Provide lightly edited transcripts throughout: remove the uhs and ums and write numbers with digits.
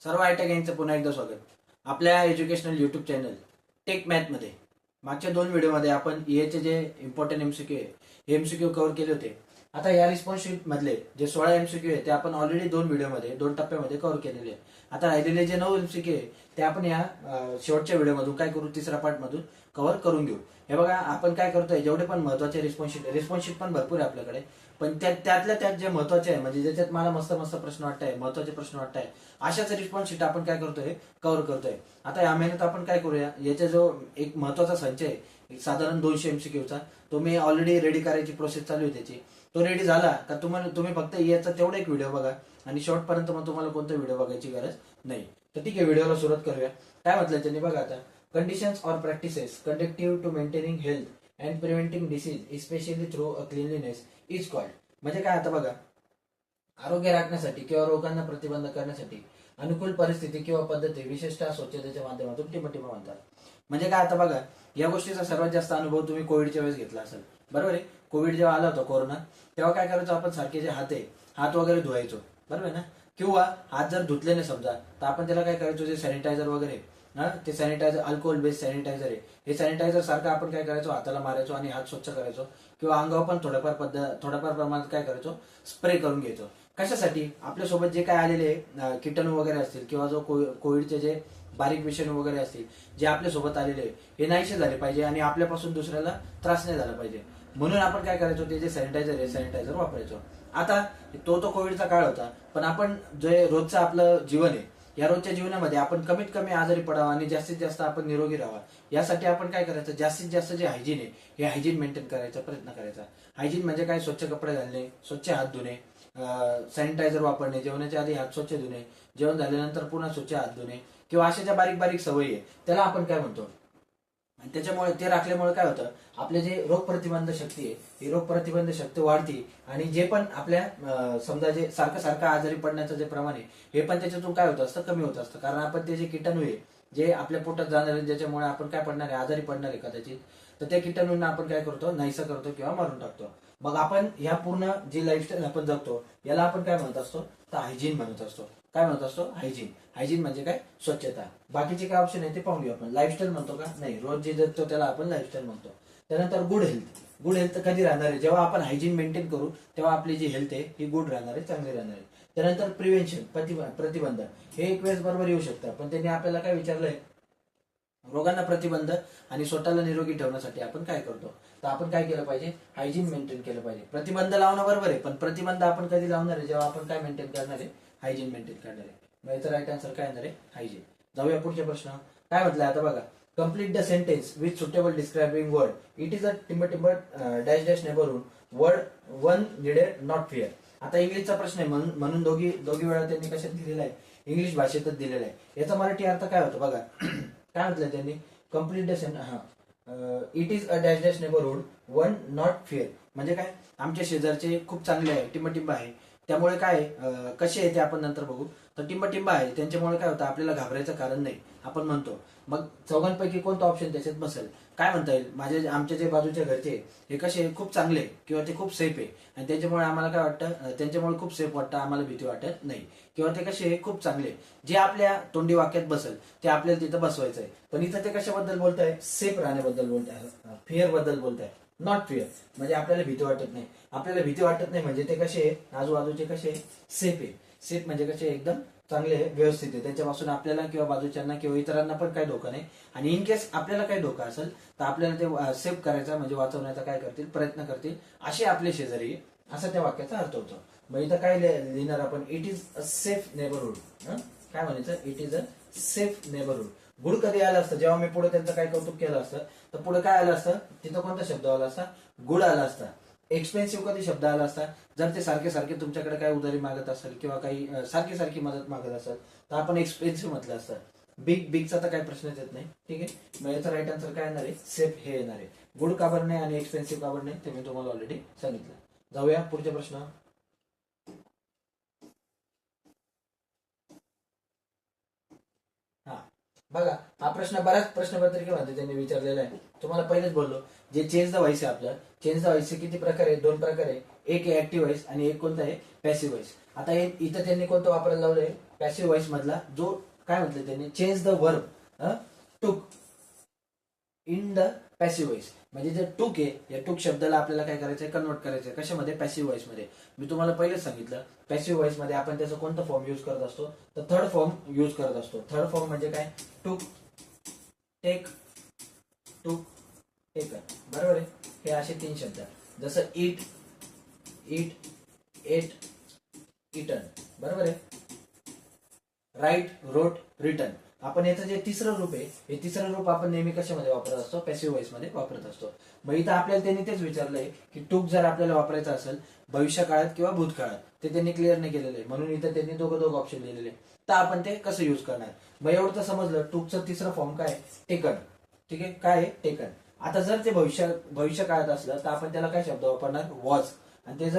सर्व आयटेक यांचं पुन्हा एकदा स्वागत. आपल्या एज्युकेशनल युट्यूब चॅनल टेक मॅथमध्ये मागच्या 2 व्हिडिओमध्ये आपण ईएचे जे इम्पॉर्टंट एमसीक्यू आहे हे एमसीक्यू कव्हर केले होते. आता या रिस्पॉन्स शीट मधले जे 16 एमसीक्यू आहे ते आपण ऑलरेडी 2 व्हिडिओमध्ये 2 टप्प्यामध्ये कव्हर केलेले आहे. आता राहिलेले जे 9 एमसीक्यू आहे ते आपण या शेवटच्या व्हिडिओमधून काय करू, तिसऱ्या पार्ट मधून कव्हर करून घेऊ. हे बघा, आपण काय करतोय, जेवढे पण महत्वाचे रिस्पॉन्स शीट पण भरपूर आहे आपल्याकडे, पण त्यातल्या त्यात जे महत्वाचे आहे, म्हणजे ज्याच्यात मला मस्त मस्त प्रश्न वाटताय, महत्वाचे प्रश्न वाटताय, अशाच रिस्पॉन्स शीट आपण काय करतोय, कव्हर करतोय. आता या महिन्यात आपण काय करूया, याचा जो एक महत्वाचा संच आहे, एक साधारण 200 एमसीक्यूचा, तो मी ऑलरेडी रेडी करायची प्रोसेस चालू आहे त्याची. तो रेडी झाला का तुम्ही फक्त याचा तेवढा एक व्हिडिओ बघा आणि शेवटपर्यंत मग तुम्हाला कोणता व्हिडिओ बघायची गरज नाही. तर ठीक आहे, व्हिडिओला सुरुवात करूया. काय म्हटलं त्यांनी बघा आता, conditions or practices conductive to maintaining health and preventing disease especially through a cleanliness is called. म्हणजे काय, आता बघा, आरोग्य राखण्यासाठी किंवा रोगांना प्रतिबंध करण्यासाठी अनुकूल परिस्थिती किंवा पद्धती, विशेषतः स्वच्छतेच्या माध्यमातून टिमटिमा म्हणतात. म्हणजे काय, आता बघा, या गोष्टीचा सर्वात जास्त अनुभव तुम्ही कोविडच्या वेळेस घेतला असेल, बरोबर आहे. कोविड जेव्हा आला होता, कोरोना, तेव्हा काय करायचो आपण, सारखे जे हात आहे, हात वगैरे धुवायचो, बरोबर आहे ना. किंवा हात जर धुतले नाही समजा, तर आपण त्याला काय करायचो, जे सॅनिटायझर वगैरे, ते सॅनिटायझर अल्कोहोल बेस्ड सॅनिटायझर आहे, हे सॅनिटायझर सारखं आपण काय करायचो, हाताला मारायचो आणि हात स्वच्छ करायचो. किंवा अंगावर पण थोड्याफार प्रमाणात काय करायचो, स्प्रे करून घ्यायचो. कशासाठी, आपल्यासोबत जे काय आलेले किटाणू वगैरे असतील किंवा जो कोविडचे जे बारीक विषाणू वगैरे असतील जे आपल्यासोबत आलेले हे नाहीसे झाले पाहिजे आणि आपल्यापासून दुसऱ्याला त्रास नाही झाला पाहिजे, म्हणून आपण काय करायचो, ते जे सॅनिटायझर आहे सॅनिटायझर वापरायचो. आता तो कोविडचा काळ होता, पण आपण जे रोजचं आपलं जीवन आहे, या रोजच्या जीवनामध्ये आपण कमीत कमी आजारी पडावा आणि जास्तीत जास्त आपण निरोगी राहावा, यासाठी आपण काय करायचं, जास्तीत जास्त जे हायजीन आहे हे हायजीन मेंटेन करायचा प्रयत्न करायचा. हायजीन म्हणजे काय, स्वच्छ कपडे घालणे, स्वच्छ हात धुणे, सॅनिटायझर वापरणे, जेवणाच्या आधी हात स्वच्छ धुणे, जेवण झाल्यानंतर पुन्हा स्वच्छ हात धुणे, किंवा अशा ज्या बारीक बारीक सवयी आहे त्याला आपण काय म्हणतो. आणि त्याच्यामुळे ते राखल्यामुळे काय होतं, आपले जे रोगप्रतिबंध शक्ती आहे ही रोगप्रतिबंध शक्ती वाढती आणि जे पण आपल्या समजा जे सारखं सारखं आजारी पडण्याचं जे प्रमाण आहे हे पण त्याच्यातून काय होत असतं, कमी होत असतं. कारण आपण ते जे किटाणू आहे जे आपल्या पोटात जाणार आहे, ज्याच्यामुळे आपण काय पडणार आहे, आजारी पडणार आहे कदाचित, तर त्या किटाणूंना आपण काय करतो, नाहीसं करतो किंवा मारून टाकतो. मग आपण ह्या पूर्ण जी लाईफस्टाईल आपण जगतो याला आपण काय म्हणत असतो, तर हायजीन म्हणत असतो. काय म्हणत असतो, हायजीन. हायजीन म्हणजे काय, स्वच्छता. बाकीचे काय ऑप्शन आहे ते पाहूया आपण. लाईफस्टाईल म्हणतो का, नाही, रोज जे जगतो त्याला आपण लाईफस्टाईल म्हणतो. त्यानंतर गुड हेल्थ. गुड हेल्थ कधी राहणार आहे, जेव्हा आपण हायजीन मेंटेन करू तेव्हा आपली जी हेल्थ आहे ही गुड राहणार आहे, चांगली राहणार आहे. त्यानंतर प्रिव्हेन्शन, प्रतिबंध, हे एक वेळेस बरोबर येऊ शकतं, पण त्यांनी आपल्याला काय विचारलंय, रोगांना प्रतिबंध आणि स्वतःला निरोगी ठेवण्यासाठी आपण काय करतो, तर आपण काय केलं पाहिजे, हायजीन मेंटेन केलं पाहिजे. प्रतिबंध लावणं बरोबर आहे, पण प्रतिबंध आपण कधी लावणार आहे, जेव्हा आपण काय मेंटेन करणार आहे, हायजीन मेंटेन करणार आहे. मग याचा राईट आन्सर काय येणार आहे, हायजीन. जाऊया पुढच्या प्रश्न. काय म्हटलंय आता बघा, complete the sentence with suitable describing word. It is a टिंब dash dash neighbourhood word one needed not fear. आता इंग्लिशचा प्रश्न आहे, म्हणून दोघी वेळा त्यांनी कशात दिलेला आहे, इंग्लिश भाषेतच दिलेला आहे. याचा मराठी अर्थ काय होतो बघा. काय म्हटलं त्यांनी, complete the it is a dash dash neighbourhood one not fear. म्हणजे काय, आमच्या शेजारचे खूप चांगले आहे, टिंब आहे, त्यामुळे काय, कसे आहे ते आपण नंतर बघू. तर टिंब आहे त्यांच्यामुळे काय होतं, आपल्याला घाबरायचं कारण नाही आपण म्हणतो. मग चौघांपैकी कोणता ऑप्शन त्याच्यात बसेल, काय म्हणता येईल, आमचे जे बाजूच्या घरचे हे कसे खूप चांगले किंवा ते खूप सेफ आहे आणि त्याच्यामुळे आम्हाला काय वाटतं, त्यांच्यामुळे खूप सेफ वाटतं, आम्हाला भीती वाटत नाही. किंवा ते कसे खूप चांगले, जे आपल्या तोंडी वाक्यात बसेल ते आपल्याला तिथं बसवायचं आहे. पण इथं ते कशाबद्दल बोलताय, सेफ राहण्याबद्दल बोलताय, फिअर बद्दल बोलताय, नॉट फिअर. म्हणजे आपल्याला भीती वाटत नाही. आपल्याला भीती वाटत नाही म्हणजे ते कसे, आजूबाजूचे कसे, सेफ आहे. सेफ म्हणजे कसे, एकदम चांगले आहे, व्यवस्थित आहे, त्याच्यापासून आपल्याला किंवा बाजूच्यांना किंवा इतरांना पण काही धोका नाही. आणि इन केस आपल्याला काही धोका असेल तर आपल्याला ते सेफ करायचा म्हणजे वाचवण्याचा काय करतील, प्रयत्न करतील, असे आपले शेजारी, असा त्या वाक्याचा अर्थ होतो. मग इथं काय लिहिणार आपण, it is a safe neighbourhood. काय म्हणायचं, it is a safe neighbourhood. Good कधी आलं असतं, जेव्हा मी पुढे त्यांचं काय कौतुक केलं असतं तर पुढे काय आलं असतं, तिथं कोणता शब्द आला असता, गुड आला असता. एक्सपेन्सिव्ह कधी शब्द आला असता, जर ते सारखे सारखे तुमच्याकडे काय उधारी मागत असेल किंवा काही सारखी सारखी मदत मागत असेल तर आपण एक्सपेन्सिव्ह म्हटलं असतं. बिगचा तर काही प्रश्नच येत नाही. ठीक आहे, मग याचा राईट आन्सर काय येणार आहे, सेफ हे येणार आहे. गुड का बरं नाही आणि एक्सपेन्सिव्ह का बरं नाही ते मी तुम्हाला ऑलरेडी सांगितलं. जाऊया पुढच्या प्रश्न. हा बघा, हा प्रश्न बऱ्याच प्रश्नपत्रिकेमध्ये त्यांनी विचारलेला आहे. तुम्हाला पहिलेच बोललो, जे चेंज द व्हॉइस आहे आपलं, चेंज द व्हॉइसचे किती प्रकार आहे, 2 प्रकार आहे. एक आहे ऍक्टिव्ह व्हॉइस आणि एक कोणता आहे पॅसिव्ह व्हॉइस. आता इथं त्यांनी कोणतं वापरायला लावलंय, पॅसिव्ह व्हॉइस मधला जो काय म्हटलं त्यांनी, चेंज द वर्ब टूक इन द पॅसिव्ह व्हॉइस. म्हणजे जे टूक आहे या टूक शब्दाला आपल्याला काय करायचंय, कन्वर्ट करायचंय कशामध्ये, पॅसिव्ह व्हॉइस मध्ये. मी तुम्हाला पहिलेच सांगितलं पॅसिव्ह व्हॉइस मध्ये आपण त्याचं कोणतं फॉर्म युज करत असतो, तर थर्ड फॉर्म युज करत असतो. थर्ड फॉर्म म्हणजे काय, टूक, टेक, टूक, टेकन. बरोबर आहे. हे असे 3 शब्द जसं इट, इट, एट, इटन. बरोबर आहे. Write, wrote, written. आपण याचं जे तिसरं रूप आहे, हे तिसरं रूप आपण नेहमी कशामध्ये वापरत असतो, पॅसिव्ह व्हॉइस मध्ये वापरत असतो. मग इथं आपल्याला त्यांनी तेच विचारलंय की टूक जर आपल्याला वापरायचं असेल भविष्य काळात किंवा भूतकाळात, ते त्यांनी क्लिअर नाही केलेलं आहे. म्हणून इथं त्यांनी दोघं ऑप्शन लिहिलेले. तर आपण ते कसं युज करणार. मग एवढं तर समजलं, टूकचं तिसरं फॉर्म काय, टेकन. ठीक आहे, काय आहे, टेकन. आता जर ते भविष्य काळात असलं तर आपण त्याला काय शब्द वापरणार, वॉज. आणि ते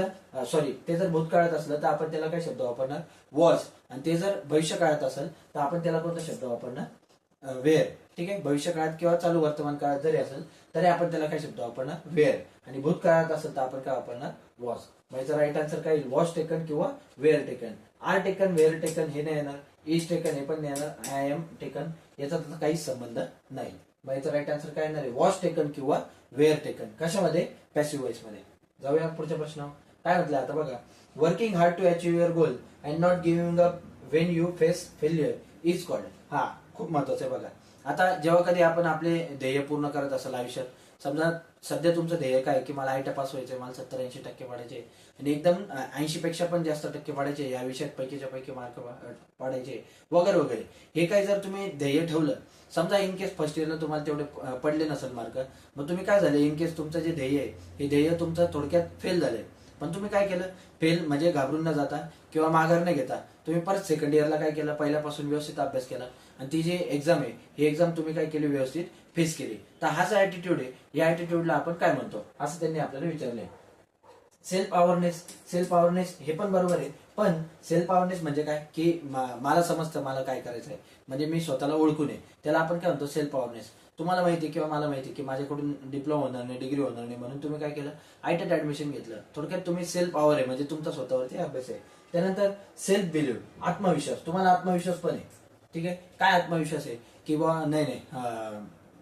जर भूतकाळात असलं तर आपण त्याला काय शब्द वापरणार, वॉज. आणि ते जर भविष्य काळात असेल तर आपण त्याला कोणता शब्द वापरणार, वेअर. ठीक आहे, भविष्य काळात किंवा चालू वर्तमान काळात जरी असेल तरी आपण त्याला काय शब्द वापरणार, वेअर. आणि भूतकाळात असेल तर आपण काय वापरणार, वॉज. मग याचा राईट आन्सर काय येईल, वॉज टेकन किंवा were taken. Are taken, were taken हे नाही येणार, इज टेकन हे पण नाही येणार, आय एम टेकन याचा त्याचा काहीच संबंध नाही. मग याचा राईट आन्सर काय येणार आहे, वॉज टेकन किंवा वेअर टेकन. कशामध्ये, पॅसिव्ह व्हॉइस मध्ये. जाऊया पुढच्या प्रश्न. काय म्हटलं आता बघा, working hard to achieve your goal and not giving up when you face failure is called. हा खूप महत्वाचं आहे बघा. आता जेव्हा कधी आपण आपले ध्येय पूर्ण करत असाल आयुष्यात, समजा सध्या तुमचं ध्येय काय की मला आयटा पास व्हायचंय, मला 70-80% पाडायचे आणि एकदम 80 पेक्षा पण जास्त टक्के पाडायचे, या विषयात पैकीच्या पैकी मार्क पाडायचे वगैरे वगैरे. हे काही जर तुम्ही ध्येय ठेवलं, समजा इन केस फर्स्ट इयरला तुम्हाला तेवढे पडले नसेल मार्क, मग तुम्ही काय झाले, इन केस तुमचं जे ध्येय आहे हे ध्येय तुमचं थोडक्यात फेल झालंय, पण तुम्ही काय केलं, फेल म्हणजे घाबरून न जाता किंवा माघार न घेता तुम्ही परत सेकंड इयरला काय केलं, पहिल्यापासून व्यवस्थित अभ्यास केला आणि ती जी एक्झाम आहे ही एक्झाम तुम्ही काय केली, व्यवस्थित फेस केली. तर हा जो ऍटिट्यूड आहे या ऍटिट्यूडला आपण काय म्हणतो, असं त्यांनी आपल्याला विचारलंय. सेल्फ अवेअरनेस हे पण बरोबर आहे, पण सेल्फ अवेअरनेस म्हणजे काय की मला समजतं मला काय करायचं आहे, म्हणजे मी स्वतःला ओळखून आहे, त्याला आपण काय म्हणतो, सेल्फ अवेअरनेस. तुम्हाला माहिती किंवा मला माहिती की माझ्याकडून डिप्लोमा होणार नाही, डिग्री होणार नाही, म्हणून तुम्ही काय केलं, आयटीत ऍडमिशन घेतलं. थोडक्यात तुम्ही सेल्फ अवेअर आहे, म्हणजे तुमचा स्वतःवरती अभ्यास आहे. त्यानंतर सेल्फ बिलीव्ह, आत्मविश्वास. तुम्हाला आत्मविश्वास पण आहे. ठीक आहे, काय आत्मविश्वास आहे की बा नाही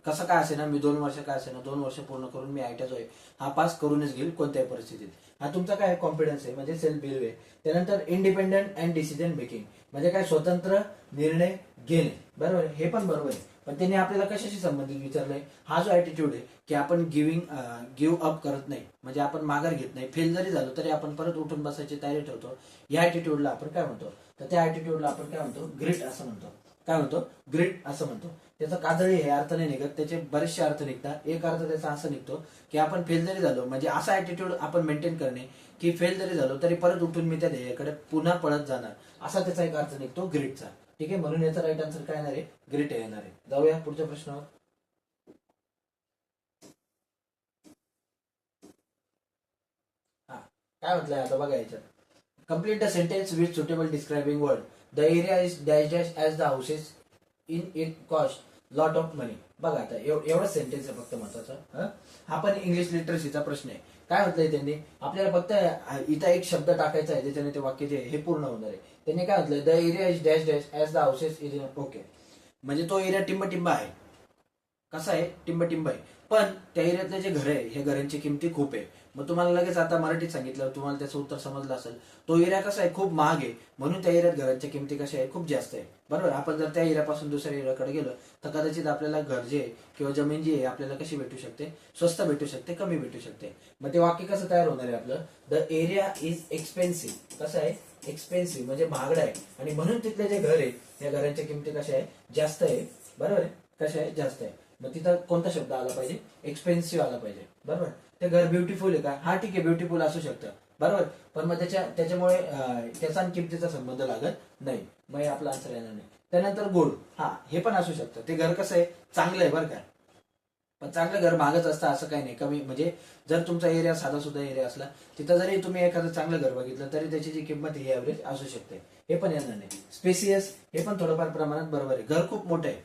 कसं काय असे ना, मी 2 वर्ष काय असे ना 2 वर्ष पूर्ण करून मी आयटा जो आहे हा पास करूनच घेईल कोणत्याही परिस्थितीत. हा तुमचा काय कॉन्फिडन्स आहे, म्हणजे सेल्फ बिलीव्ह आहे. त्यानंतर इंडिपेंडंट अँड डिसिजन मेकिंग, म्हणजे काय स्वतंत्र निर्णय घेणे. बरोबर, हे पण बरोबर आहे. पण त्यांनी आपल्याला कशाशी संबंधित विचारलंय, हा जो ऍटिट्यूड आहे की आपण गिव्ह अप करत नाही, म्हणजे आपण माघार घेत नाही, फेल जरी झालो तरी आपण परत उठून बसायची तयारी ठेवतो, या ऍटिट्यूडला आपण काय म्हणतो, तर त्या ऍटिट्यूडला आपण काय म्हणतो, ग्रिट असं म्हणतो. काय म्हणतो, ग्रिट असं म्हणतो. त्याचा काजळी हे अर्थ नाही निघत, त्याचे बरेचसे अर्थ निघतात. एक अर्थ त्याचा असं निघतो की आपण फेल जरी झालो, म्हणजे असा ऍटिट्यूड आपण मेंटेन करणे की फेल जरी झालो तरी परत उठून मी त्या ध्येयाकडे पुन्हा पळत जाणार, असा त्याचा एक अर्थ निघतो ग्रिटचा. ठीक आहे, म्हणून याचा राईट आन्सर काय येणार आहे, ग्रिट येणार आहे. जाऊया पुढच्या प्रश्नावर. हा काय म्हटलंय आता बघा याच्यात, complete the sentence with suitable describing word. The area is dash dash as the houses in it cost lot of money. बघा आता एवढंच सेंटेन्स आहे फक्त महत्वाचा. हा पण इंग्लिश लिटरसीचा प्रश्न आहे. काय म्हटलंय त्यांनी, आपल्याला फक्त इथं एक शब्द टाकायचा आहे ज्याच्याने ते वाक्य जे हे पूर्ण होणार आहे. त्यांनी काय म्हटलंय, the area is dash dash as the houses is. Okay, म्हणजे तो एरिया टिंब आहे. कसा आहे, टिंब आहे. पण त्या एरियातले जे घर आहे हे घरांची किमती खूप आहे. मग तुम्हाला लगेच आता मराठीत सांगितलं, तुम्हाला त्याचं उत्तर समजलं असेल. तो एरिया कसा आहे, खूप महाग आहे, म्हणून त्या एरियात घरांच्या किमती कशा आहे, खूप जास्त आहे. बरोबर, आपण जर त्या एरियापासून दुसऱ्या एरियाकडे गेलो तर कदाचित आपल्याला घर जे आहे किंवा जमीन जी आहे आपल्याला कशी भेटू शकते, स्वस्त भेटू शकते, कमी भेटू शकते. मग ते वाक्य कसं तयार होणार आहे आपलं, द एरिया इज एक्सपेन्सिव्ह. कसं आहे, एक्सपेन्सिव्ह म्हणजे महागडा आहे, आणि म्हणून तिथले जे घर आहे त्या घरांच्या किमती कशा आहे, जास्त आहे. बरोबर आहे, कशा आहे, जास्त आहे. मग तिथं कोणता शब्द आला पाहिजे, एक्सपेन्सिव्ह आला पाहिजे. बरोबर, ते घर ब्युटिफुल आहे का, हा ठीक आहे ब्युटिफुल असू शकतं. बरोबर, पण मग त्याच्यामुळे त्याचा आणि किमतीचा संबंध लागत नाही, मग आपला आन्सर येणार नाही. त्यानंतर गुड, हा हे पण असू शकतं. ते घर कसं आहे, चांगलं आहे बरं का, पण चांगलं घर महागच असतं असं काही नाही. कमी म्हणजे जर तुमचा एरिया साधा सुद्धा एरिया असला, तिथं जरी तुम्ही एखादं चांगलं घर बघितलं तरी त्याची जी किंमत ही ऍव्हरेज असू शकते, हे पण येणार नाही. स्पेसियस हे पण थोडंफार प्रमाणात बरोबर आहे, घर खूप मोठं आहे,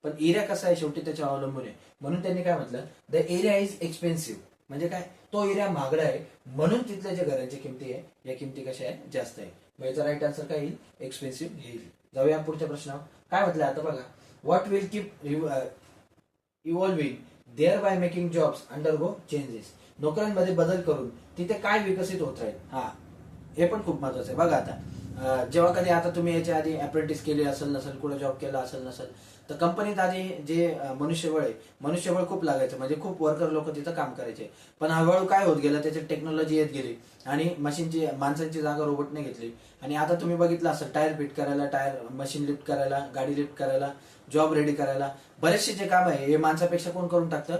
पण एरिया कसा आहे शेवटी त्याच्यावर अवलंबून आहे. म्हणून त्यांनी काय म्हटलं, द एरिया इज एक्सपेन्सिव्ह. म्हणजे काय, तो एरिया महागडा आहे म्हणून तिथल्या ज्या घरांची किमती आहे या किमती कशा आहे, जास्त आहे. मग याचा राईट आन्सर काय येईल, एक्सपेन्सिव्ह येईल. जाऊया पुढच्या प्रश्नावर. काय म्हटलं आता बघा, what will keep evolving there by making jobs undergo changes. नोकऱ्यांमध्ये बदल करून तिथे काय विकसित होत राहील. हा, हे पण खूप महत्वाचं आहे. बघा आता जेव्हा कधी आता तुम्ही याच्या आधी अप्रेंटिस केली असेल नसेल, कुठे जॉब केला असेल नसेल, तर कंपनीत आधी जे मनुष्यबळ आहे, मनुष्यबळ खूप लागायचं, म्हणजे खूप वर्कर लोक तिथं काम करायचे. पण हळूहळू काय होत गेलं, त्याच्यात टेक्नॉलॉजी येत गेली आणि मशीनची, माणसांची जागा रोबोटने घेतली. आणि आता तुम्ही बघितलं असेल, टायर फिट करायला, टायर मशीन लिफ्ट करायला, गाडी लिफ्ट करायला, जॉब रेडी करायला, बरेचसे जे काम आहे हे माणसापेक्षा कोण करून टाकतं,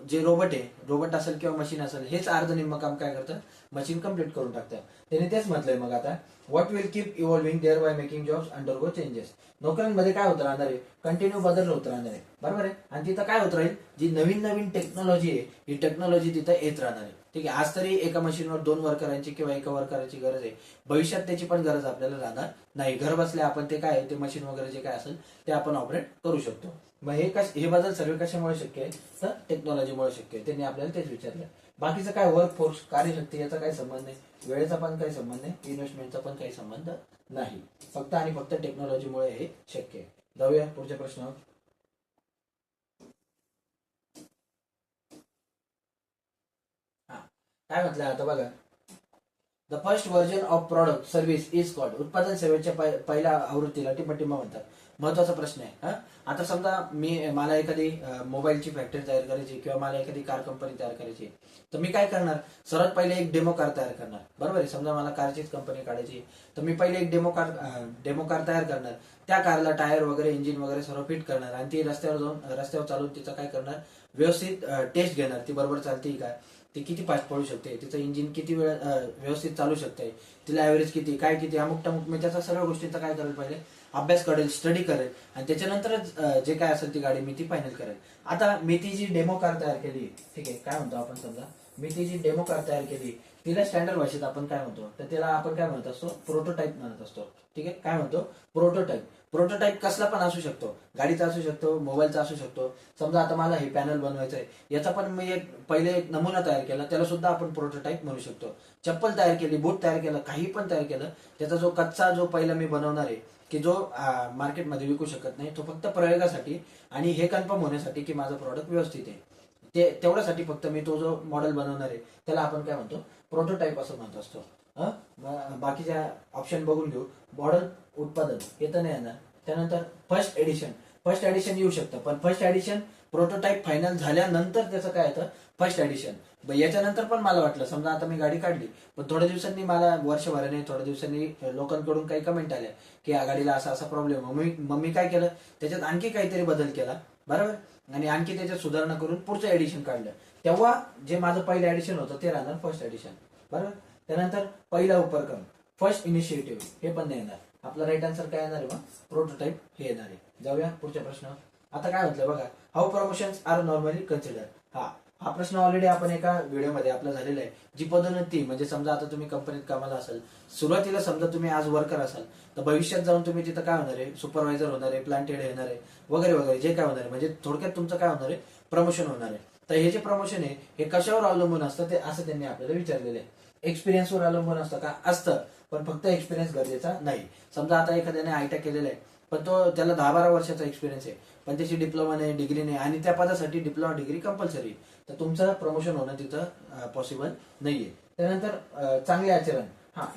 जे रोबोट आहे, रोबोट असेल किंवा मशीन असेल, हेच अर्ध निम्म काम काय करतं, मशीन कम्प्लीट करून टाकतं. त्याने तेच म्हटलंय मग आता, what will keep evolving there by making jobs undergo changes. नोकऱ्यांमध्ये काय होत राहणार आहे, कंटिन्यू बदल होत राहणार आहे, बरोबर आहे. आणि तिथं काय होत राहील, जी नवीन नवीन टेक्नॉलॉजी आहे ही टेक्नॉलॉजी तिथं येत राहणार आहे. ठीक आहे, आज तरी एका मशीनवर 2 वर्करांची किंवा एका वर्करांची गरज आहे, भविष्यात त्याची पण गरज आपल्याला राहणार नाही. घर बसल्या आपण ते काय, ते मशीन वगैरे जे काय असेल ते आपण ऑपरेट करू शकतो. मग हे बदल सर्व कशामुळे शक्य आहे, तर टेक्नॉलॉजीमुळे शक्य आहे. त्यांनी आपल्याला तेच विचारलं. बाकीचं काय, वर्क फोर्स, कार्यशक्ती, याचा काही संबंध नाही, वेळेचा पण काही संबंध नाही, इन्व्हेस्टमेंटचा पण काही संबंध नाही. फक्त आणि फक्त टेक्नॉलॉजीमुळे हे शक्य आहे. जाऊया पुढच्या प्रश्नावर. हा, काय म्हटलं आता बघा, the first version of product service is called. उत्पादन सेवेच्या पहिल्या आवृत्तीला टिंबटिंब म्हणतात. महत्वाचा प्रश्न आहे. हा, आता समजा मला एखादी मोबाईलची फॅक्टरी तयार करायची किंवा मला एखादी कार कंपनी तयार करायची, तर मी काय करणार, सर्वात पहिले एक डेमो कार तयार करणार, बरोबर आहे. समजा मला कारचीच कंपनी काढायची, तर मी पहिले एक डेमो कार तयार करणार. त्या कारला टायर वगैरे, इंजिन वगैरे सर्व फिट करणार आणि ती रस्त्यावर चालून तिचं काय करणार, व्यवस्थित टेस्ट घेणार, ती बरोबर चालते काय, ती किती फास्ट पळू शकते, तिचं इंजिन किती वेळ व्यवस्थित चालू शकते, तिला ऍव्हरेज किती, काय किती, अमुक टमुक, मी त्याचा सगळ्या गोष्टींचा काय करेल, पहिले अभ्यास करेल, स्टडी करेल आणि त्याच्यानंतरच जे काय असेल ती गाडी मी ती फायनल करेल. आता मी ती जी डेमो कार तयार केली, ठीक आहे, काय म्हणतो आपण, समजा मी ती जी डेमो कार तयार केली, तिला स्टँडर्ड भाषेत आपण काय म्हणतो, तर त्याला आपण काय म्हणत असतो, प्रोटोटाईप म्हणत असतो. ठीक आहे, काय म्हणतो, प्रोटोटाईप. प्रोटोटाईप कसला पण असू शकतो, गाडीचा असू शकतो, मोबाईलचा असू शकतो. समजा आता मला हे पॅनल बनवायचं आहे, याचा पण मी पहिले एक नमुना तयार केला, त्याला सुद्धा आपण प्रोटोटाईप म्हणू शकतो. चप्पल तयार केली, बूट तयार केलं, काही पण तयार केलं, त्याचा जो कच्चा जो पहिला मी बनवणार आहे, की जो मार्केटमध्ये विकू शकत नाही, तो फक्त प्रयोगासाठी आणि हे कन्फर्म होण्यासाठी की माझं प्रॉडक्ट व्यवस्थित आहे, ते तेवढ्यासाठी फक्त मी तो जो मॉडेल बनवणार आहे त्याला आपण काय म्हणतो, प्रोटोटाईप असं म्हणत असतो. बाकीच्या ऑप्शन बघून घेऊ. मॉडेल, उत्पादन हे तर नाही येणार. त्यानंतर फर्स्ट एडिशन येऊ शकतं, पण फर्स्ट एडिशन प्रोटोटाईप फायनल झाल्यानंतर त्याचं काय येतं, फर्स्ट एडिशन. याच्यानंतर पण मला वाटलं, समजा आता मी गाडी काढली, पण थोड्या दिवसांनी मला, वर्षभराने थोड्या दिवसांनी लोकांकडून काही कमेंट आल्या की या गाडीला असा असा प्रॉब्लेम, मग मी काय केलं, त्याच्यात आणखी काहीतरी बदल केला, बरोबर, आणि आणखी त्याच्यात सुधारणा करून पुढचं एडिशन काढलं. तेव्हा जे माझं पहिलं एडिशन होतं ते राहणार फर्स्ट एडिशन, बरोबर. त्यानंतर पहिला उपक्रम, फर्स्ट इनिशिएटिव्ह, हे पण नाही येणार. आपला राईट आन्सर काय येणार आहे, मग प्रोटोटाईप हे येणार आहे. जाऊया पुढच्या प्रश्नावर. आता काय म्हटलं बघा, how promotions are normally consider. हा प्रश्न ऑलरेडी आपण एका व्हिडिओमध्ये आपला झालेला आहे. जी पदोन्नती, म्हणजे समजा आता तुम्ही कंपनीत कामाला असाल, सुरुवातीला समजा तुम्ही आज वर्कर असाल, तर भविष्यात जाऊन तुम्ही तिथं काय होणार आहे, सुपरवायझर होणार आहे, प्लांट हेड येणार आहे, वगैरे वगैरे जे काय होणार आहे, म्हणजे थोडक्यात तुमचं काय होणार आहे, प्रमोशन होणार आहे. तर हे जे प्रमोशन आहे हे कशावर अवलंबून असतं, ते असं त्यांनी आपल्याला विचारलेलं आहे. एक्सपिरियन्सवर अवलंबून असतं का, असतं, पण फक्त एक्सपिरियन्स गरजेचा नाही. समजा आता एखाद्याने आयटा केलेला आहे, पण त्याला 10-12 वर्षाचा एक्सपिरियन्स आहे, पण त्याची डिप्लोमा नाही, डिग्री नाही, आणि त्या पदासाठी डिप्लोमा डिग्री कंपल्सरी, तर तुमचं प्रमोशन होणं तिथं पॉसिबल नाहीये. त्यानंतर चांगले आचरण,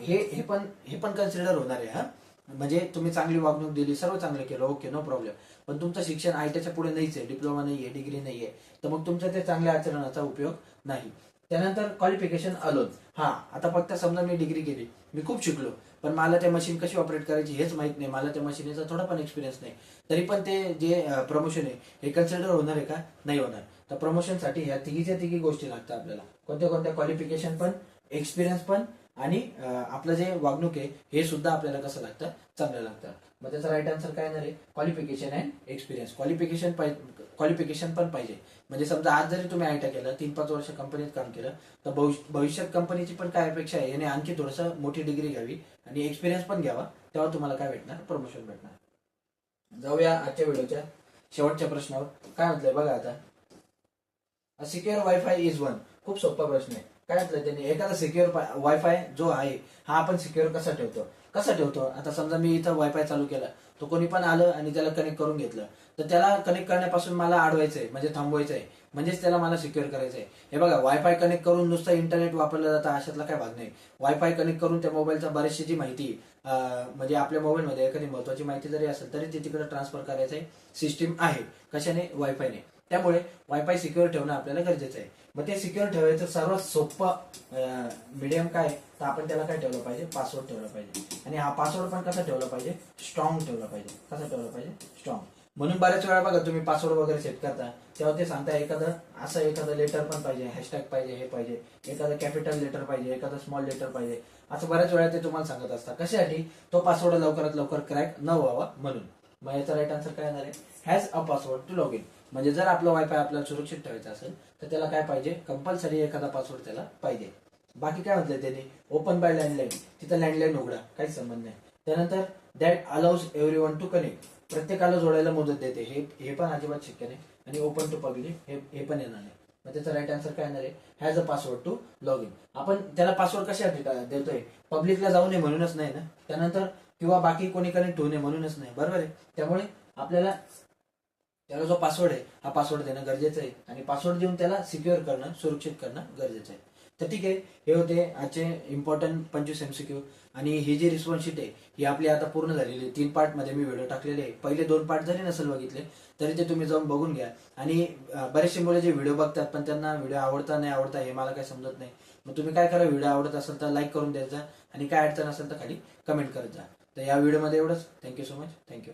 हे पण कन्सिडर होणार आहे. म्हणजे तुम्ही चांगली वागणूक दिली, सर्व चांगलं केलं, ओके, नो प्रॉब्लेम, पण तुमचं शिक्षण आयटीच्या पुढे नाहीच आहे, डिप्लोमा नाहीये, डिग्री नाहीये, तर मग तुमच्या त्या चांगल्या आचरणाचा उपयोग नाही. त्यानंतर क्वालिफिकेशन अलोन. आता फक्त समजा मी डिग्री केली, मी खूप शिकलो, पण मला त्या मशीन कशी ऑपरेट करायची हेच माहित नाही, मला त्या मशीनचा थोडा पण एक्सपिरियन्स नाही, तरी पण ते जे प्रमोशन आहे हे कन्सिडर होणार आहे का, नाही होणार. तर प्रमोशनसाठी ह्या तिघी गोष्टी लागतात आपल्याला. कोणत्या क्वालिफिकेशन पण, एक्सपिरियन्स पण, आणि आपलं जे वागणूक आहे हे सुद्धा आपल्याला कसं लागतं, चांगलं लागतं. मग त्याचा राईट आन्सर काय येणार आहे, क्वालिफिकेशन अँड एक्सपिरियन्स. क्वालिफिकेशन पण पाहिजे. म्हणजे समजा आज जरी तुम्ही आयटा केलं, 3-5 वर्ष कंपनीत काम केलं, तर भविष्यात कंपनीची पण काय अपेक्षा आहे, याने आणखी थोडंसं मोठी डिग्री घ्यावी आणि एक्सपिरियन्स पण घ्यावा, तेव्हा तुम्हाला काय भेटणार, प्रमोशन भेटणार. जाऊया आजच्या व्हिडिओच्या शेवटच्या प्रश्नावर. काय म्हटलंय बघा आता, A secure Wi-Fi is one खूप सोपा प्रश्न आहे. काय म्हटलं त्यांनी, एखादा सिक्युअर वायफाय जो आहे हा आपण सिक्युअर कसा ठेवतो. आता समजा मी इथं वायफाय चालू केला, तो कोणी पण आलं आणि त्याला कनेक्ट करून घेतलं, तर त्याला कनेक्ट करण्यापासून मला अडवायचंय, म्हणजे थांबवायचंय, म्हणजेच त्याला मला सिक्युअर करायचंय. हे बघा, वायफाय कनेक्ट करून नुसतं इंटरनेट वापरलं जातं अशातला काय भाग नाही. वायफाय कनेक्ट करून त्या मोबाईलचा बरीचशी जी माहिती म्हणजे आपल्या मोबाईलमध्ये एखादी महत्वाची माहिती जरी असेल तरी ती तिकडे ट्रान्सफर करायचं सिस्टीम आहे. कशाने? वायफायने. त्यामुळे वायफाय सिक्युअर ठेवणं आपल्याला गरजेचं आहे. मग ते सिक्युअर ठेवायचं सर्वात सोपं मीडियम काय, तर आपण त्याला काय ठेवलं पाहिजे? पासवर्ड ठेवला पाहिजे. आणि हा पासवर्ड पण कसा ठेवला पाहिजे? स्ट्रॉंग ठेवला पाहिजे. कसा ठेवला पाहिजे? स्ट्रॉंग. म्हणून बऱ्याच वेळा बघा, तुम्ही पासवर्ड वगैरे सेट करता तेव्हा ते सांगता एखादं लेटर पण पाहिजे, हॅशटॅग पाहिजे, हे पाहिजे, एखादं कॅपिटल लेटर पाहिजे, एखादं स्मॉल लेटर पाहिजे, असं बऱ्याच वेळा ते तुम्हाला सांगत असतात. कशासाठी? तो पासवर्ड लवकरात लवकर क्रॅक न व्हावा म्हणून. मग याचा राईट आन्सर काय येणार आहे? Has a password to log in. म्हणजे जर आपलं वायफाय आपल्याला सुरक्षित ठेवायचं असेल तर त्याला काय पाहिजे? कंपल्सरी एखादा पासवर्ड त्याला पाहिजे. बाकी काय म्हटलं त्यांनी? Open by landline. तिथं लँडलाईन उघडा, काहीच संबंध नाही. त्यानंतर that allows everyone to connect. प्रत्येकाला जोडायला मुदत देते, हे पण अजिबात शक्य नाही. आणि ओपन टू पब्लिक हे पण येणार नाही. मग त्याचा राईट आन्सर काय येणार आहे? Has a password to log in. आपण त्याला पासवर्ड कशासाठी देतोय? पब्लिकला जाऊ नये म्हणूनच नाही ना. त्यानंतर किंवा बाकी कोणी कनेक्ट होऊ नये म्हणूनच नाही, बरोबर आहे. त्यामुळे आपल्याला त्याला जो पासवर्ड आहे हा पासवर्ड देणं गरजेचं आहे. आणि पासवर्ड देऊन त्याला सिक्युअर करणं, सुरक्षित करणं गरजेचं आहे. तर ठीक आहे, हे होते आजचे इम्पॉर्टंट 25 MCQ. आणि ही जी रिस्पॉन्स शीट आहे ही आपली आता पूर्ण झालेली आहे. 3 पार्टमध्ये मी व्हिडिओ टाकलेले आहे. पहिले 2 पार्ट जरी नसेल बघितले तरी ते तुम्ही जाऊन बघून घ्या. आणि बरेचसे मुलं जे व्हिडिओ बघतात पण त्यांना व्हिडिओ आवडता नाही आवडता हे मला काही समजत नाही. मग तुम्ही काय करा, व्हिडिओ आवडत असेल तर लाईक करून द्यायचा आणि काय अडचण असेल तर खाली कमेंट करत जा. तर या व्हिडिओमध्ये एवढंच. Thank you so much. थँक्यू.